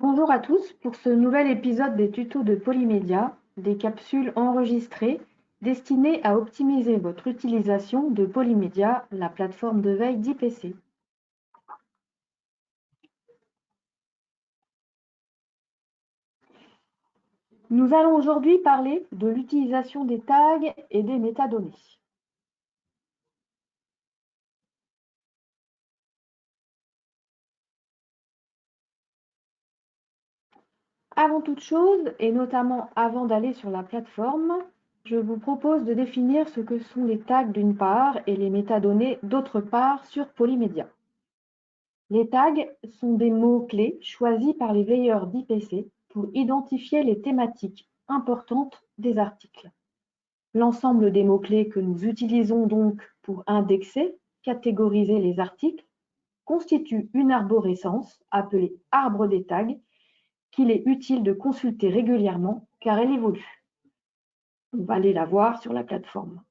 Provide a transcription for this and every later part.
Bonjour à tous pour ce nouvel épisode des tutos de Polymédia, des capsules enregistrées destinées à optimiser votre utilisation de Polymédia, la plateforme de veille d'IPC. Nous allons aujourd'hui parler de l'utilisation des tags et des métadonnées. Avant toute chose, et notamment avant d'aller sur la plateforme, je vous propose de définir ce que sont les tags d'une part et les métadonnées d'autre part sur Polymédia. Les tags sont des mots-clés choisis par les veilleurs d'IPC pour identifier les thématiques importantes des articles. L'ensemble des mots-clés que nous utilisons donc pour indexer, catégoriser les articles, constitue une arborescence appelée arbre des tags qu'il est utile de consulter régulièrement car elle évolue. On va aller la voir sur la plateforme.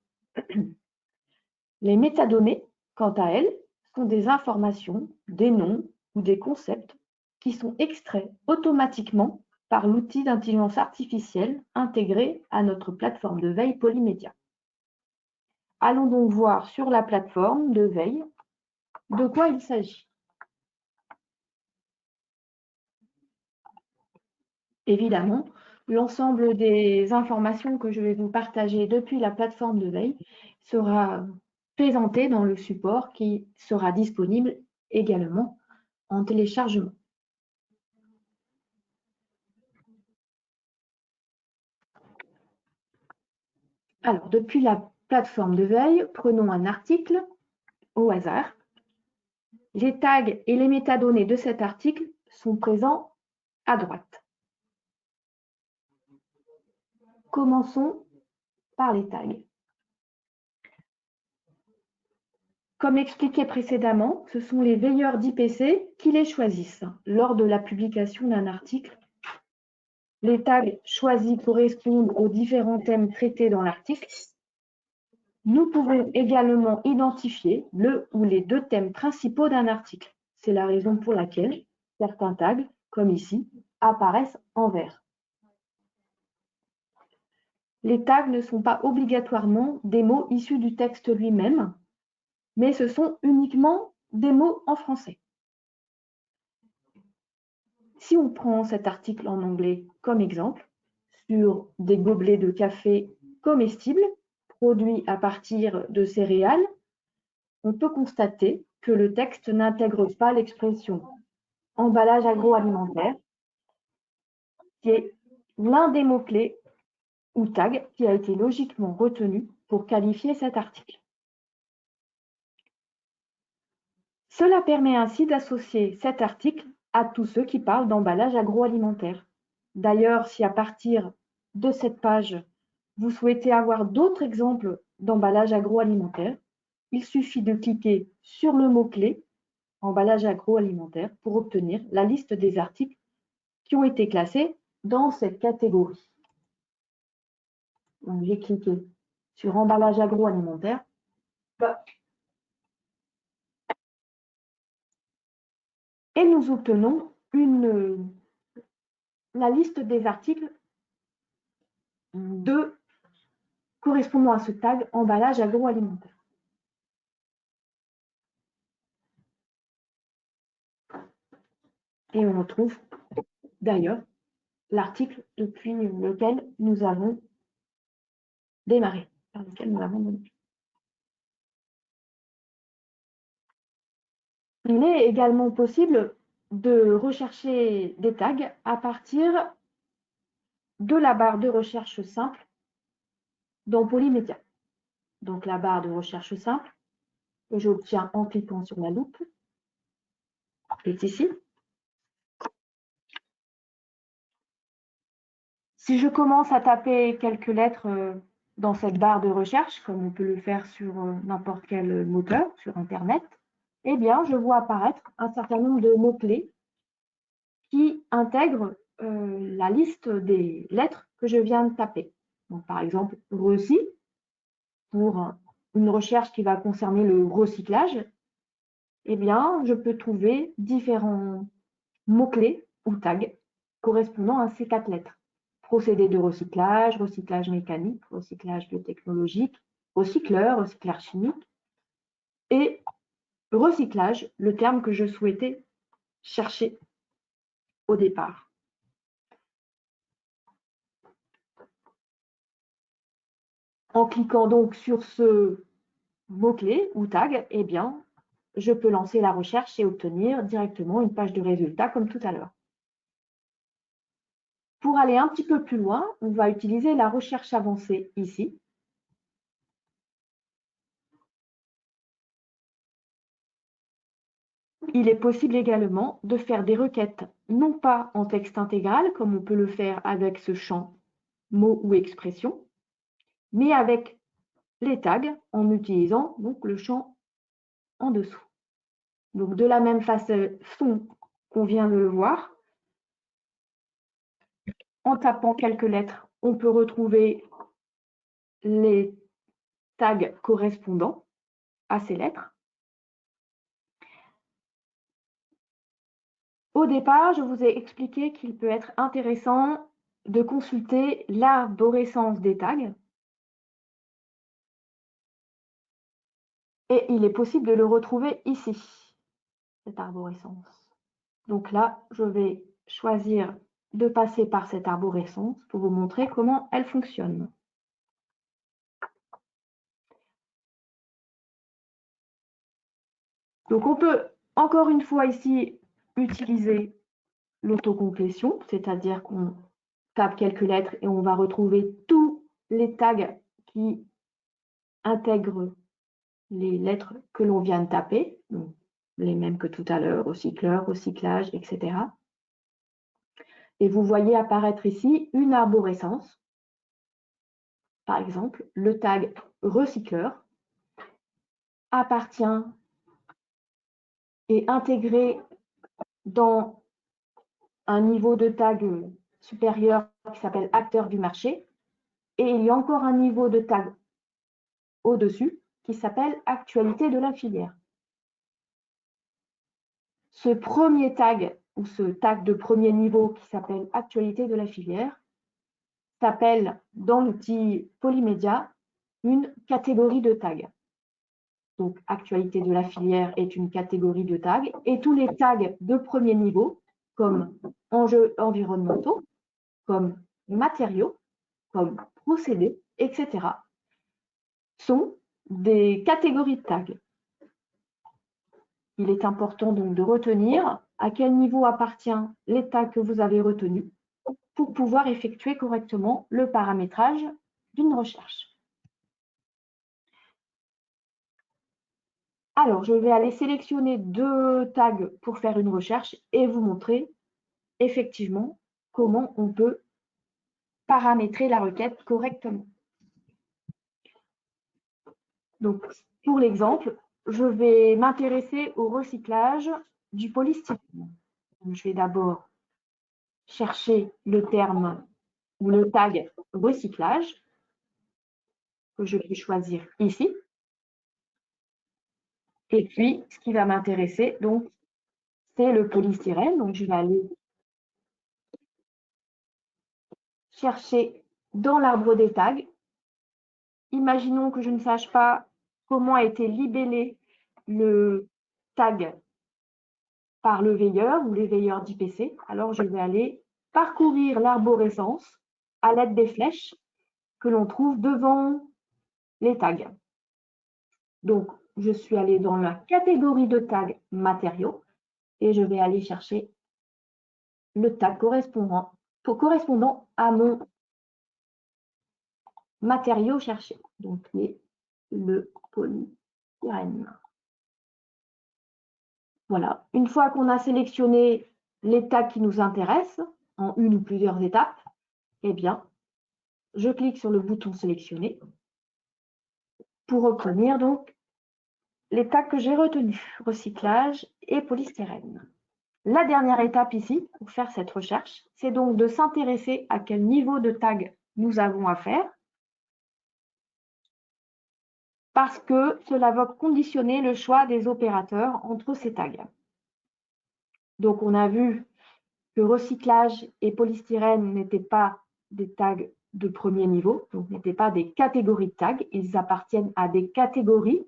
Les métadonnées, quant à elles, sont des informations, des noms ou des concepts qui sont extraits automatiquement par l'outil d'intelligence artificielle intégré à notre plateforme de veille Polymédia. Allons donc voir sur la plateforme de veille de quoi il s'agit. Évidemment, l'ensemble des informations que je vais vous partager depuis la plateforme de veille sera présenté dans le support qui sera disponible également en téléchargement. Alors, depuis la plateforme de veille, prenons un article au hasard. Les tags et les métadonnées de cet article sont présents à droite. Commençons par les tags. Comme expliqué précédemment, ce sont les veilleurs d'IPC qui les choisissent lors de la publication d'un article. Les tags choisis correspondent aux différents thèmes traités dans l'article. Nous pouvons également identifier le ou les deux thèmes principaux d'un article. C'est la raison pour laquelle certains tags, comme ici, apparaissent en vert. Les tags ne sont pas obligatoirement des mots issus du texte lui-même, mais ce sont uniquement des mots en français. Si on prend cet article en anglais comme exemple, sur des gobelets de café comestibles produits à partir de céréales, on peut constater que le texte n'intègre pas l'expression emballage agroalimentaire, qui est l'un des mots-clés ou tag qui a été logiquement retenu pour qualifier cet article. Cela permet ainsi d'associer cet article à tous ceux qui parlent d'emballage agroalimentaire. D'ailleurs, si à partir de cette page, vous souhaitez avoir d'autres exemples d'emballage agroalimentaire, il suffit de cliquer sur le mot-clé emballage agroalimentaire pour obtenir la liste des articles qui ont été classés dans cette catégorie. J'ai cliqué sur emballage agroalimentaire. Et nous obtenons la liste des articles correspondant à ce tag emballage agroalimentaire. Et on retrouve d'ailleurs l'article depuis lequel nous avons démarré, par lequel nous avons démarré. Il est également possible de rechercher des tags à partir de la barre de recherche simple dans Polymédia. Donc la barre de recherche simple que j'obtiens en cliquant sur la loupe est ici. Si je commence à taper quelques lettres dans cette barre de recherche, comme on peut le faire sur n'importe quel moteur, sur Internet, eh bien, je vois apparaître un certain nombre de mots-clés qui intègrent la liste des lettres que je viens de taper. Donc, par exemple, recy, pour une recherche qui va concerner le recyclage, eh bien, je peux trouver différents mots-clés ou tags correspondant à ces 4 lettres. Procédé de recyclage, recyclage mécanique, recyclage biotechnologique, recycleur, recycleur chimique et recyclage, le terme que je souhaitais chercher au départ. En cliquant donc sur ce mot-clé ou tag, eh bien, je peux lancer la recherche et obtenir directement une page de résultats comme tout à l'heure. Pour aller un petit peu plus loin, on va utiliser la recherche avancée ici. Il est possible également de faire des requêtes, non pas en texte intégral, comme on peut le faire avec ce champ mots ou expressions, mais avec les tags en utilisant donc le champ en dessous. Donc de la même façon qu'on vient de le voir, en tapant quelques lettres, on peut retrouver les tags correspondants à ces lettres. Au départ, je vous ai expliqué qu'il peut être intéressant de consulter l'arborescence des tags. Et il est possible de le retrouver ici, cette arborescence. Donc là, je vais choisir de passer par cette arborescence pour vous montrer comment elle fonctionne. Donc on peut encore une fois ici utiliser l'autocomplétion, c'est-à-dire qu'on tape quelques lettres et on va retrouver tous les tags qui intègrent les lettres que l'on vient de taper, donc les mêmes que tout à l'heure, recycleur, recyclage, etc. Et vous voyez apparaître ici une arborescence. Par exemple, le tag recycleur appartient et intégré dans un niveau de tag supérieur qui s'appelle acteur du marché. Et il y a encore un niveau de tag au-dessus qui s'appelle actualité de la filière. Ce premier tag ou ce tag de premier niveau qui s'appelle actualité de la filière s'appelle dans l'outil Polymédia une catégorie de tags. Donc, actualité de la filière est une catégorie de tags et tous les tags de premier niveau, comme enjeux environnementaux, comme matériaux, comme procédés, etc., sont des catégories de tags. Il est important donc de retenir à quel niveau appartient les tags que vous avez retenus pour pouvoir effectuer correctement le paramétrage d'une recherche. Alors, je vais aller sélectionner 2 tags pour faire une recherche et vous montrer effectivement comment on peut paramétrer la requête correctement. Donc, pour l'exemple, je vais m'intéresser au recyclage du polystyrène. Donc, je vais d'abord chercher le terme ou le tag recyclage que je vais choisir ici. Et puis, ce qui va m'intéresser, donc, c'est le polystyrène. Donc, je vais aller chercher dans l'arbre des tags. Imaginons que je ne sache pas comment a été libellé le tag par le veilleur ou les veilleurs d'IPC. Alors, je vais aller parcourir l'arborescence à l'aide des flèches que l'on trouve devant les tags. Donc, je suis allée dans la catégorie de tags matériaux et je vais aller chercher le tag correspondant à mon matériau cherché, donc le polystyrène. Voilà, une fois qu'on a sélectionné les tags qui nous intéressent, en une ou plusieurs étapes, eh bien, je clique sur le bouton sélectionner pour obtenir donc les tags que j'ai retenus, recyclage et polystyrène. La dernière étape ici, pour faire cette recherche, c'est donc de s'intéresser à quel niveau de tag nous avons à faire, parce que cela va conditionner le choix des opérateurs entre ces tags. Donc, on a vu que recyclage et polystyrène n'étaient pas des tags de premier niveau, donc n'étaient pas des catégories de tags, ils appartiennent à des catégories,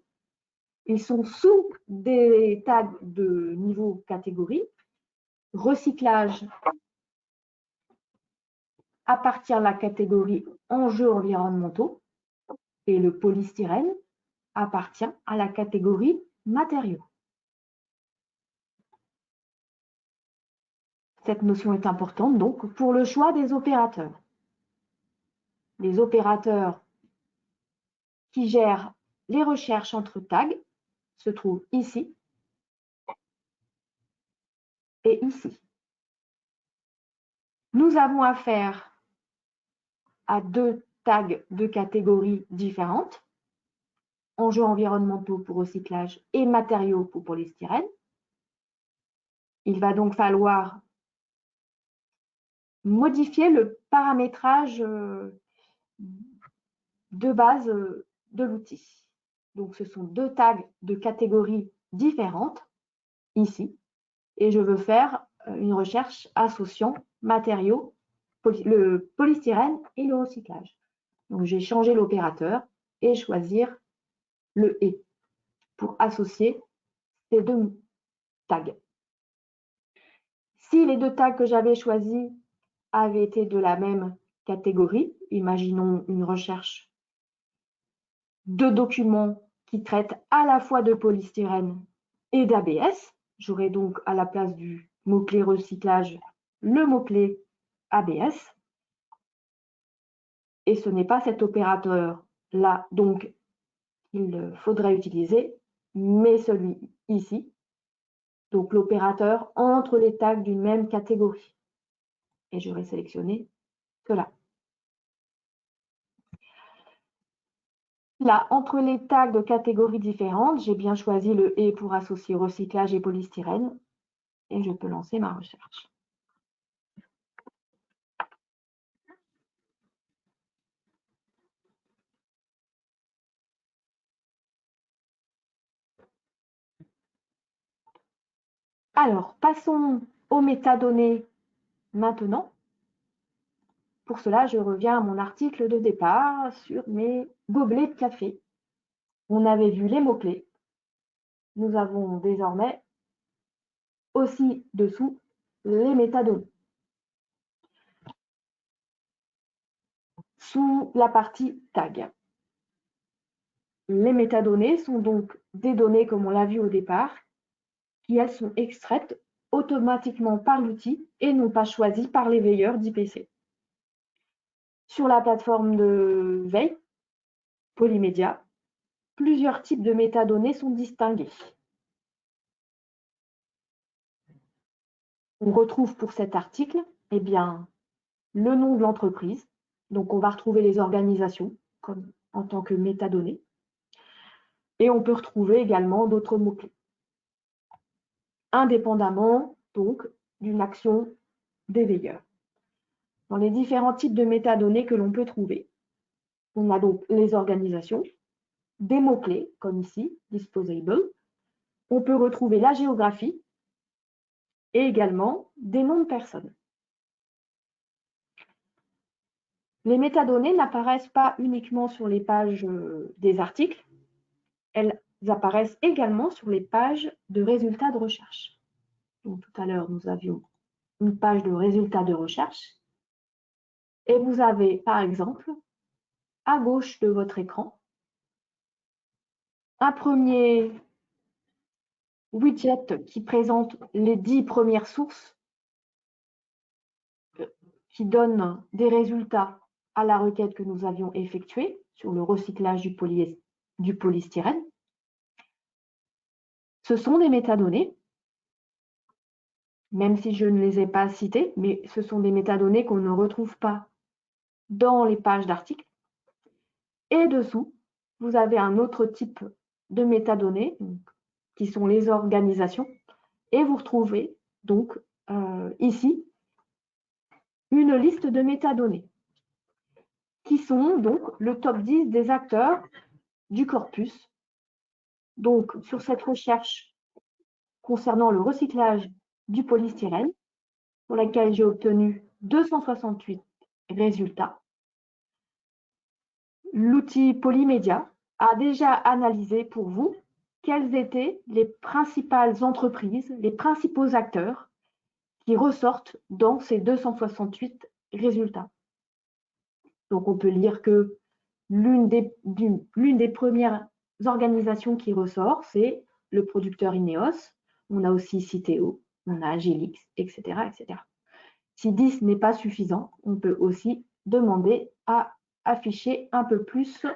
ils sont sous des tags de niveau catégorie. Recyclage appartient à la catégorie enjeux environnementaux et le polystyrène appartient à la catégorie matériaux. Cette notion est importante donc pour le choix des opérateurs. Les opérateurs qui gèrent les recherches entre tags se trouvent ici et ici. Nous avons affaire à deux tags de catégories différentes, enjeux environnementaux pour recyclage et matériaux pour polystyrène. Il va donc falloir modifier le paramétrage de base de l'outil. Donc, ce sont deux tags de catégories différentes, ici, et je veux faire une recherche associant matériaux, le polystyrène et le recyclage. Donc, j'ai changé l'opérateur et choisir le « et » pour associer ces deux tags. Si les deux tags que j'avais choisis avaient été de la même catégorie, imaginons une recherche de documents qui traitent à la fois de polystyrène et d'ABS, j'aurai donc à la place du mot-clé recyclage le mot-clé ABS. Et ce n'est pas cet opérateur-là donc qu'il faudrait utiliser, mais celui ici, donc l'opérateur entre les tags d'une même catégorie. Et j'aurais sélectionné cela. Là, entre les tags de catégories différentes, j'ai bien choisi le « et » pour associer recyclage et polystyrène. Et je peux lancer ma recherche. Alors, passons aux métadonnées maintenant. Pour cela, je reviens à mon article de départ sur mes gobelets de café. On avait vu les mots-clés. Nous avons désormais aussi dessous les métadonnées. Sous la partie tag. Les métadonnées sont donc des données, comme on l'a vu au départ, qui elles sont extraites automatiquement par l'outil et non pas choisies par les veilleurs d'IPC. Sur la plateforme de veille, Polymédia, plusieurs types de métadonnées sont distingués. On retrouve pour cet article le nom de l'entreprise. Donc, on va retrouver les organisations comme en tant que métadonnées. Et on peut retrouver également d'autres mots-clés. Indépendamment, donc, d'une action des veilleurs. Dans les différents types de métadonnées que l'on peut trouver, on a donc les organisations, des mots-clés, comme ici, disposable. On peut retrouver la géographie et également des noms de personnes. Les métadonnées n'apparaissent pas uniquement sur les pages des articles, elles apparaissent également sur les pages de résultats de recherche. Donc, tout à l'heure, nous avions une page de résultats de recherche et vous avez, par exemple, à gauche de votre écran, un premier widget qui présente les 10 premières sources qui donnent des résultats à la requête que nous avions effectuée sur le recyclage du polystyrène. Ce sont des métadonnées, même si je ne les ai pas citées, mais ce sont des métadonnées qu'on ne retrouve pas dans les pages d'articles. Et dessous, vous avez un autre type de métadonnées, qui sont les organisations, et vous retrouvez donc ici une liste de métadonnées, qui sont donc le top 10 des acteurs du corpus. Donc, sur cette recherche concernant le recyclage du polystyrène, pour laquelle j'ai obtenu 268 résultats. L'outil Polymédia a déjà analysé pour vous quelles étaient les principales entreprises, les principaux acteurs qui ressortent dans ces 268 résultats. Donc on peut lire que l'une des premières organisations qui ressort, c'est le producteur Ineos. On a aussi Citeo, on a Agilix, etc., etc. Si 10 n'est pas suffisant, on peut aussi demander à afficher un peu plus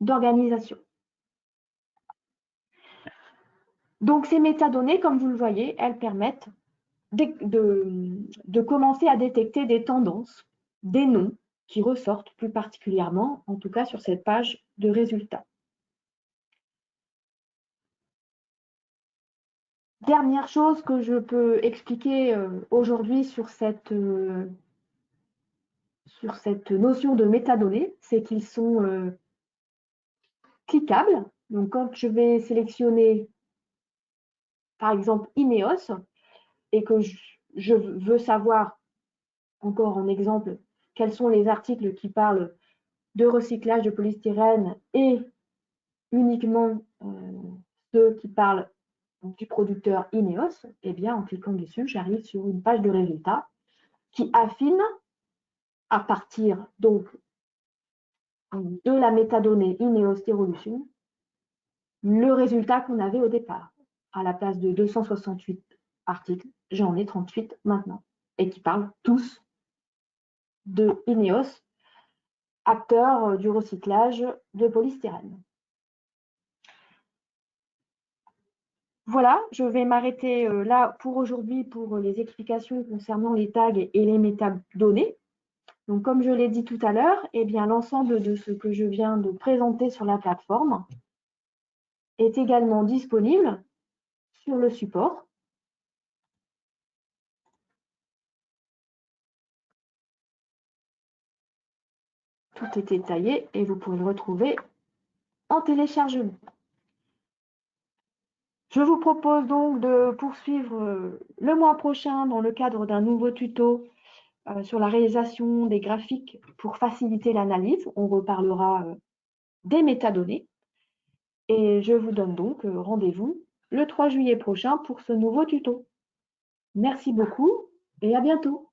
d'organisation. Donc ces métadonnées, comme vous le voyez, elles permettent de commencer à détecter des tendances, des noms qui ressortent plus particulièrement, en tout cas sur cette page de résultats. Dernière chose que je peux expliquer aujourd'hui sur cette notion de métadonnées, c'est qu'ils sont cliquables. Donc quand je vais sélectionner par exemple Ineos et que je veux savoir, encore en exemple, quels sont les articles qui parlent de recyclage de polystyrène et uniquement ceux qui parlent du producteur Ineos, eh bien en cliquant dessus, j'arrive sur une page de résultats qui affine à partir donc de la métadonnée Ineos Styrolution le résultat qu'on avait au départ. À la place de 268 articles, j'en ai 38 maintenant et qui parlent tous de Ineos, acteur du recyclage de polystyrène. Voilà, je vais m'arrêter là pour aujourd'hui pour les explications concernant les tags et les métadonnées. Donc, comme je l'ai dit tout à l'heure, eh bien, l'ensemble de ce que je viens de présenter sur la plateforme est également disponible sur le support. Tout est détaillé et vous pouvez le retrouver en téléchargement. Je vous propose donc de poursuivre le mois prochain dans le cadre d'un nouveau tuto sur la réalisation des graphiques pour faciliter l'analyse. On reparlera des métadonnées. Et je vous donne donc rendez-vous le 3 juillet prochain pour ce nouveau tuto. Merci beaucoup et à bientôt.